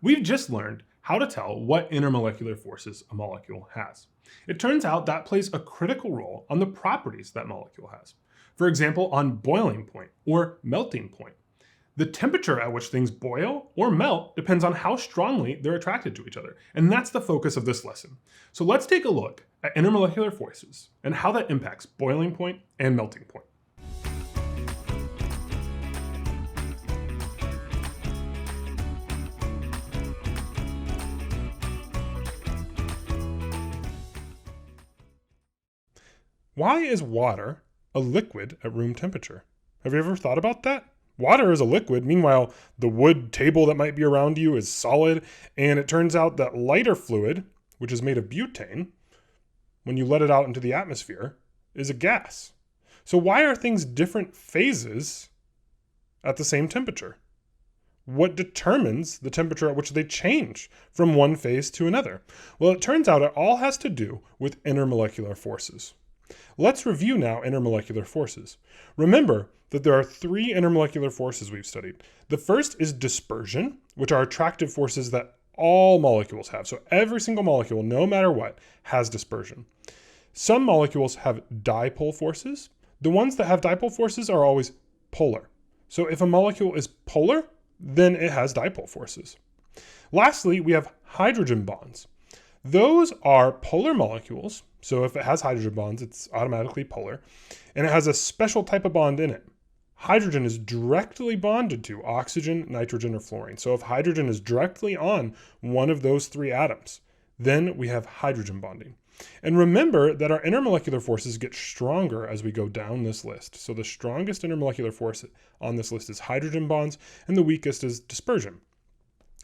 We've just learned how to tell what intermolecular forces a molecule has. It turns out that plays a critical role on the properties that molecule has. For example, on boiling point or melting point. The temperature at which things boil or melt depends on how strongly they're attracted to each other, and that's the focus of this lesson. So let's take a look at intermolecular forces and how that impacts boiling point and melting point. Why is water a liquid at room temperature? Have you ever thought about that? Water is a liquid, meanwhile, the wood table that might be around you is solid, and it turns out that lighter fluid, which is made of butane, when you let it out into the atmosphere, is a gas. So why are things different phases at the same temperature? What determines the temperature at which they change from one phase to another? Well, it turns out it all has to do with intermolecular forces. Let's review now intermolecular forces. Remember that there are three intermolecular forces we've studied. The first is dispersion, which are attractive forces that all molecules have. So every single molecule, no matter what, has dispersion. Some molecules have dipole forces. The ones that have dipole forces are always polar. So if a molecule is polar, then it has dipole forces. Lastly, we have hydrogen bonds. Those are polar molecules. So if it has hydrogen bonds, it's automatically polar, and it has a special type of bond in it. Hydrogen is directly bonded to oxygen, nitrogen, or fluorine. So if hydrogen is directly on one of those three atoms, then we have hydrogen bonding. And remember that our intermolecular forces get stronger as we go down this list. So the strongest intermolecular force on this list is hydrogen bonds, and the weakest is dispersion.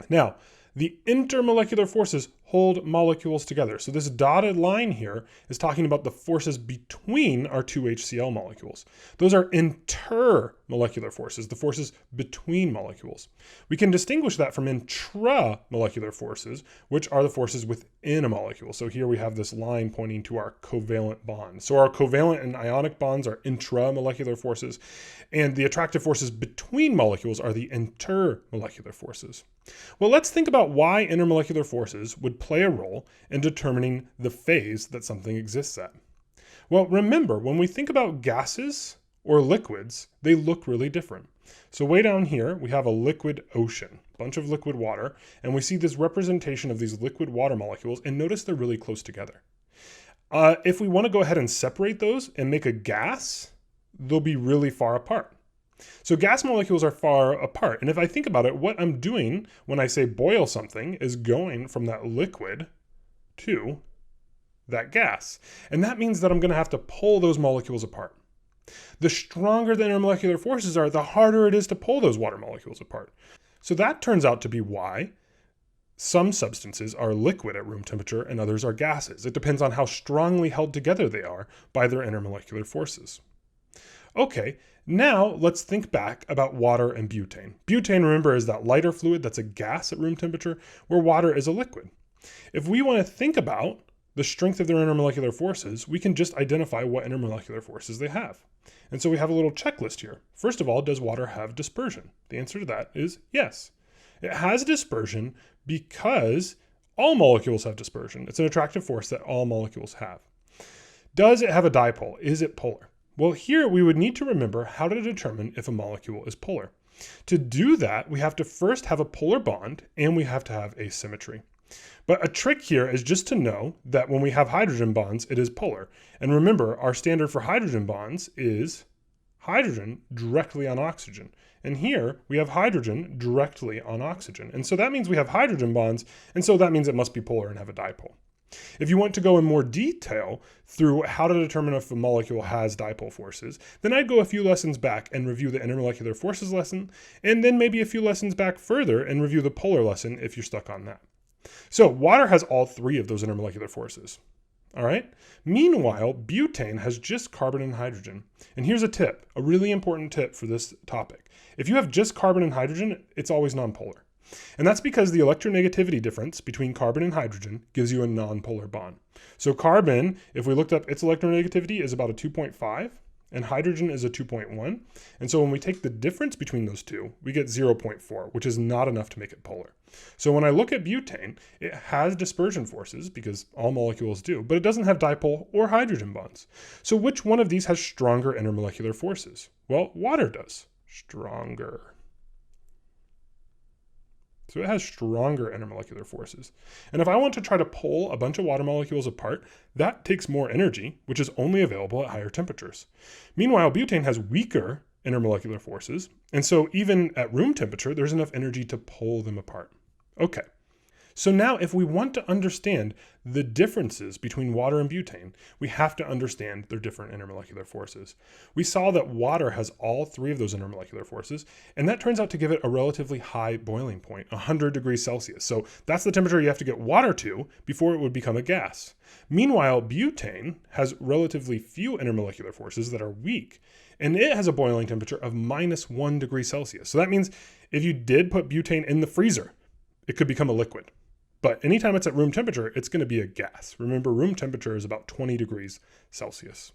Now, the intermolecular forces hold molecules together. So this dotted line here is talking about the forces between our two HCl molecules. Those are intermolecular forces, the forces between molecules. We can distinguish that from intramolecular forces, which are the forces within a molecule. So here we have this line pointing to our covalent bond. So our covalent and ionic bonds are intramolecular forces, and the attractive forces between molecules are the intermolecular forces. Well, let's think about why intermolecular forces would play a role in determining the phase that something exists at. Well, remember, when we think about gases or liquids, they look really different. So way down here, we have a liquid ocean, a bunch of liquid water, and we see this representation of these liquid water molecules, and notice they're really close together. If we want to go ahead and separate those and make a gas, they'll be really far apart. So gas molecules are far apart. And if I think about it, what I'm doing when I say boil something is going from that liquid to that gas. And that means that I'm going to have to pull those molecules apart. The stronger the intermolecular forces are, the harder it is to pull those water molecules apart. So that turns out to be why some substances are liquid at room temperature and others are gases. It depends on how strongly held together they are by their intermolecular forces. Okay, now let's think back about water and butane. Butane, remember, is that lighter fluid that's a gas at room temperature, where water is a liquid. If we want to think about the strength of their intermolecular forces, we can just identify what intermolecular forces they have. And so we have a little checklist here. First of all, does water have dispersion? The answer to that is yes. It has dispersion because all molecules have dispersion. It's an attractive force that all molecules have. Does it have a dipole? Is it polar? Well, here we would need to remember how to determine if a molecule is polar. To do that, we have to first have a polar bond and we have to have asymmetry. But a trick here is just to know that when we have hydrogen bonds, it is polar. And remember, our standard for hydrogen bonds is hydrogen directly on oxygen. And here we have hydrogen directly on oxygen. And so that means we have hydrogen bonds, and so that means it must be polar and have a dipole. If you want to go in more detail through how to determine if a molecule has dipole forces, then I'd go a few lessons back and review the intermolecular forces lesson, and then maybe a few lessons back further and review the polar lesson if you're stuck on that. So water has all three of those intermolecular forces. All right. Meanwhile, butane has just carbon and hydrogen. And here's a tip, a really important tip for this topic. If you have just carbon and hydrogen, it's always nonpolar. And that's because the electronegativity difference between carbon and hydrogen gives you a nonpolar bond. So carbon, if we looked up its electronegativity, is about a 2.5, and hydrogen is a 2.1. And so when we take the difference between those two, we get 0.4, which is not enough to make it polar. So when I look at butane, it has dispersion forces, because all molecules do, but it doesn't have dipole or hydrogen bonds. So which one of these has stronger intermolecular forces? Well, water does. Stronger. So it has stronger intermolecular forces. And if I want to try to pull a bunch of water molecules apart, that takes more energy, which is only available at higher temperatures. Meanwhile, butane has weaker intermolecular forces, and so even at room temperature, there's enough energy to pull them apart. Okay. So now if we want to understand the differences between water and butane, we have to understand their different intermolecular forces. We saw that water has all three of those intermolecular forces, and that turns out to give it a relatively high boiling point, 100 degrees Celsius. So that's the temperature you have to get water to before it would become a gas. Meanwhile, butane has relatively few intermolecular forces that are weak, and it has a boiling temperature of -1 degree Celsius. So that means if you did put butane in the freezer, it could become a liquid. But anytime it's at room temperature, it's going to be a gas. Remember, room temperature is about 20 degrees Celsius.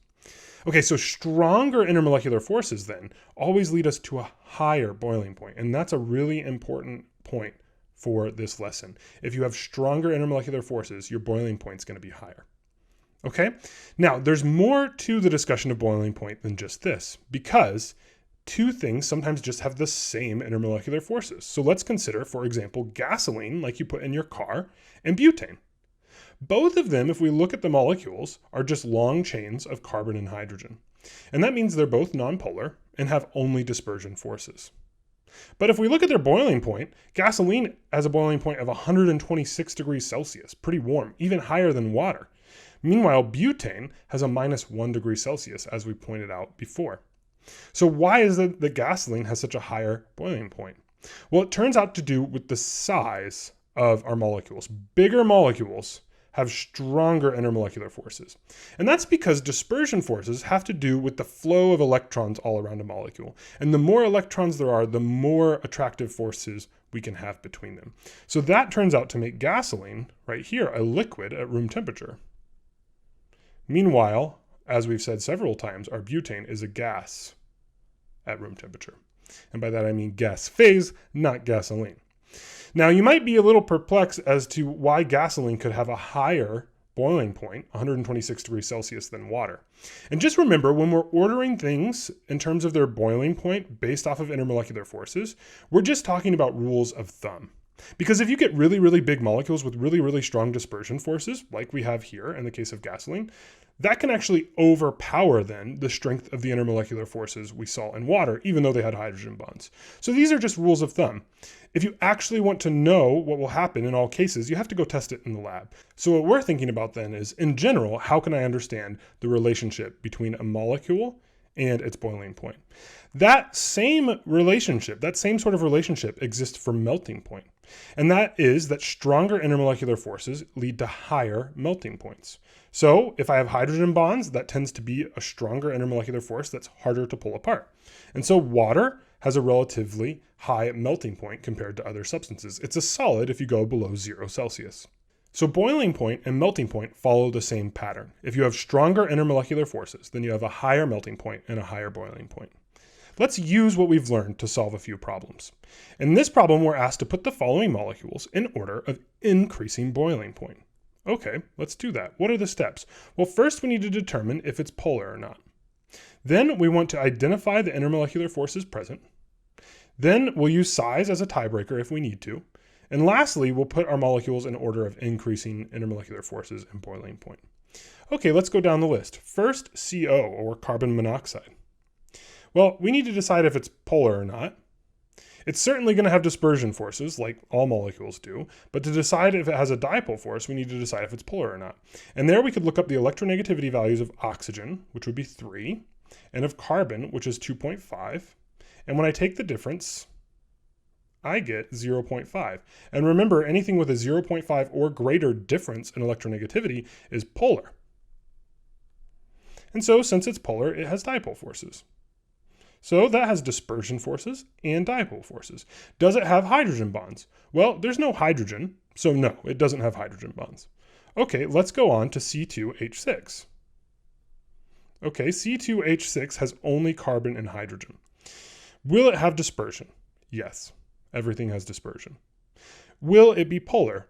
Okay, so stronger intermolecular forces then always lead us to a higher boiling point. And that's a really important point for this lesson. If you have stronger intermolecular forces, your boiling point is going to be higher. Okay, now there's more to the discussion of boiling point than just this, because two things sometimes just have the same intermolecular forces. So let's consider, for example, gasoline, like you put in your car, and butane. Both of them, if we look at the molecules, are just long chains of carbon and hydrogen. And that means they're both nonpolar and have only dispersion forces. But if we look at their boiling point, gasoline has a boiling point of 126 degrees Celsius, pretty warm, even higher than water. Meanwhile, butane has a -1 degree Celsius, as we pointed out before. So why is it that gasoline has such a higher boiling point? Well, it turns out to do with the size of our molecules. Bigger molecules have stronger intermolecular forces. And that's because dispersion forces have to do with the flow of electrons all around a molecule. And the more electrons there are, the more attractive forces we can have between them. So that turns out to make gasoline, right here, a liquid at room temperature. Meanwhile, as we've said several times, our butane is a gas at room temperature. And by that I mean gas phase, not gasoline. Now you might be a little perplexed as to why gasoline could have a higher boiling point, 126 degrees Celsius, than water. And just remember, when we're ordering things in terms of their boiling point based off of intermolecular forces, we're just talking about rules of thumb. Because if you get really, really big molecules with really, really strong dispersion forces, like we have here in the case of gasoline, that can actually overpower then the strength of the intermolecular forces we saw in water, even though they had hydrogen bonds. So these are just rules of thumb. If you actually want to know what will happen in all cases, you have to go test it in the lab. So what we're thinking about then is, in general, how can I understand the relationship between a molecule and its boiling point? That same relationship, that same sort of relationship exists for melting point. And that is that stronger intermolecular forces lead to higher melting points. So if I have hydrogen bonds, that tends to be a stronger intermolecular force that's harder to pull apart. And so water has a relatively high melting point compared to other substances. It's a solid if you go below 0 Celsius. So boiling point and melting point follow the same pattern. If you have stronger intermolecular forces, then you have a higher melting point and a higher boiling point. Let's use what we've learned to solve a few problems. In this problem, we're asked to put the following molecules in order of increasing boiling point. Okay, let's do that. What are the steps? Well, first we need to determine if it's polar or not. Then we want to identify the intermolecular forces present. Then we'll use size as a tiebreaker if we need to. And lastly, we'll put our molecules in order of increasing intermolecular forces and boiling point. Okay, let's go down the list. First, CO, or carbon monoxide. Well, we need to decide if it's polar or not. It's certainly going to have dispersion forces, like all molecules do, but to decide if it has a dipole force, we need to decide if it's polar or not. And there we could look up the electronegativity values of oxygen, which would be 3, and of carbon, which is 2.5. And when I take the difference, I get 0.5. And remember, anything with a 0.5 or greater difference in electronegativity is polar. And so, since it's polar, it has dipole forces. So that has dispersion forces and dipole forces. Does it have hydrogen bonds? Well, there's no hydrogen, so no, it doesn't have hydrogen bonds. Okay, let's go on to C2H6. Okay, C2H6 has only carbon and hydrogen. Will it have dispersion? Yes, everything has dispersion. Will it be polar?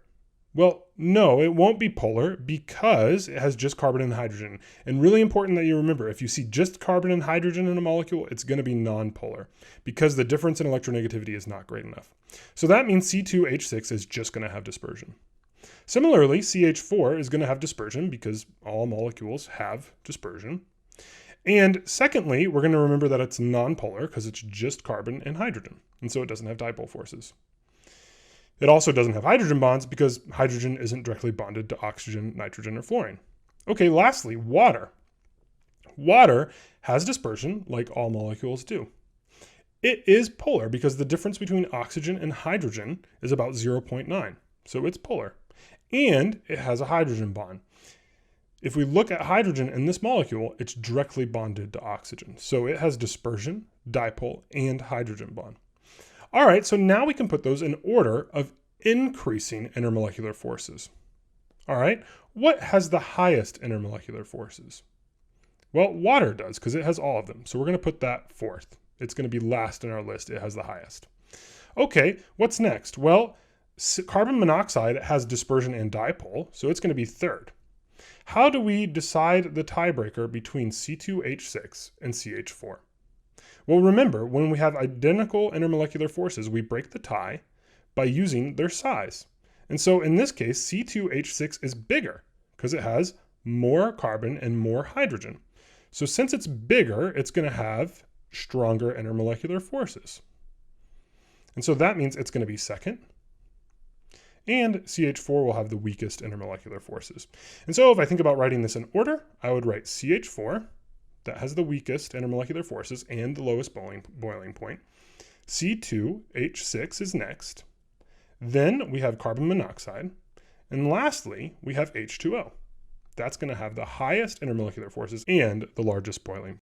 Well, no, it won't be polar because it has just carbon and hydrogen. And really important that you remember, if you see just carbon and hydrogen in a molecule, it's going to be nonpolar because the difference in electronegativity is not great enough. So that means C2H6 is just going to have dispersion. Similarly, CH4 is going to have dispersion because all molecules have dispersion. And secondly, we're going to remember that it's nonpolar because it's just carbon and hydrogen. And so it doesn't have dipole forces. It also doesn't have hydrogen bonds because hydrogen isn't directly bonded to oxygen, nitrogen, or fluorine. Okay, lastly, water. Water has dispersion like all molecules do. It is polar because the difference between oxygen and hydrogen is about 0.9. So it's polar. And it has a hydrogen bond. If we look at hydrogen in this molecule, it's directly bonded to oxygen. So it has dispersion, dipole, and hydrogen bond. All right, so now we can put those in order of increasing intermolecular forces. All right, what has the highest intermolecular forces? Well, water does because it has all of them. So we're going to put that fourth. It's going to be last in our list. It has the highest. Okay, what's next? Well, carbon monoxide has dispersion and dipole, so it's going to be third. How do we decide the tiebreaker between C2H6 and CH4? Well, remember, when we have identical intermolecular forces, we break the tie by using their size. And so in this case, C2H6 is bigger because it has more carbon and more hydrogen. So since it's bigger, it's going to have stronger intermolecular forces. And so that means it's going to be second. And CH4 will have the weakest intermolecular forces. And so if I think about writing this in order, I would write CH4, that has the weakest intermolecular forces and the lowest boiling point. C2H6 is next. Then we have carbon monoxide. And lastly, we have H2O. That's going to have the highest intermolecular forces and the largest boiling.